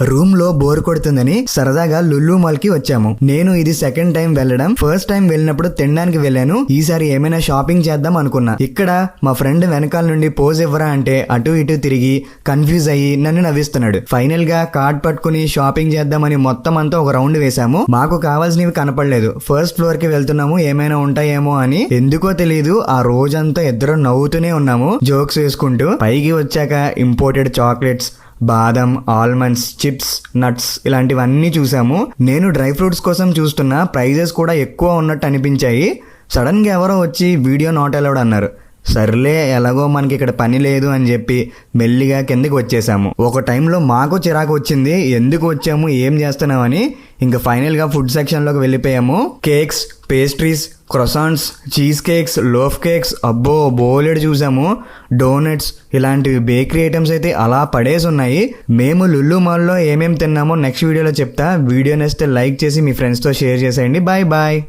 Room లో bore కొడుతుందని సరదాగా Lulu mall కి వచ్చాము. నేను ఇది సెకండ్ టైం వెళ్ళడం. ఫస్ట్ టైం వెళ్ళినప్పుడు తినడానికి వెళ్ళాను. ఈసారి ఏమైనా షాపింగ్ చేద్దాం అనుకున్నా. ఇక్కడ మా ఫ్రెండ్ వెనకాల నుండి పోజ్ ఇవ్వరా అంటే అటు ఇటు తిరిగి కన్ఫ్యూజ్ అయ్యి నన్ను నవ్విస్తున్నాడు. ఫైనల్ గా కార్డ్ పట్టుకుని షాపింగ్ చేద్దామని మొత్తం అంతా ఒక రౌండ్ వేసాము. మాకు కావాల్సినవి కనపడలేదు. ఫస్ట్ ఫ్లోర్ కి వెళ్తున్నాము, ఏమైనా ఉంటాయేమో అని. ఎందుకో తెలియదు ఆ రోజంతా ఇద్దరు నవ్వుతూనే ఉన్నాము, జోక్స్ వేసుకుంటూ. పైకి వచ్చాక ఇంపోర్టెడ్ చాక్లెట్స్, బాదం, ఆల్మండ్స్, చిప్స్, నట్స్ ఇలాంటివన్నీ చూసాము. నేను డ్రై ఫ్రూట్స్ కోసం చూస్తున్నా, ప్రైజెస్ కూడా ఎక్కువ ఉన్నట్టు అనిపించాయి. సడన్ గా ఎవరో వచ్చి వీడియో నాట్ అలౌడ్ అన్నారు. సర్లే ఎలాగో మనకి ఇక్కడ పని లేదు అని చెప్పి మెల్లిగా కిందకి వచ్చేసాము. ఒక టైంలో మాకు చిరాకు వచ్చింది, ఎందుకు వచ్చాము ఏం చేస్తున్నామని. ఇంకా ఫైనల్ గా ఫుడ్ సెక్షన్ లోకి వెళ్ళిపోయాము. Cakes, pastries, croissants, cheese cakes, loaf cakes, అబ్బో బోలెడు చూసాము. డోనట్స్ ఇలాంటివి బేకరీ ఐటమ్స్ అయితే అలా పడేసి ఉన్నాయి. మేము లుల్లు మాల్లో ఏమేమి తిన్నామో నెక్స్ట్ వీడియోలో చెప్తా. వీడియో నచ్చితే లైక్ చేసి మీ ఫ్రెండ్స్తో షేర్ చేసేయండి. Bye bye.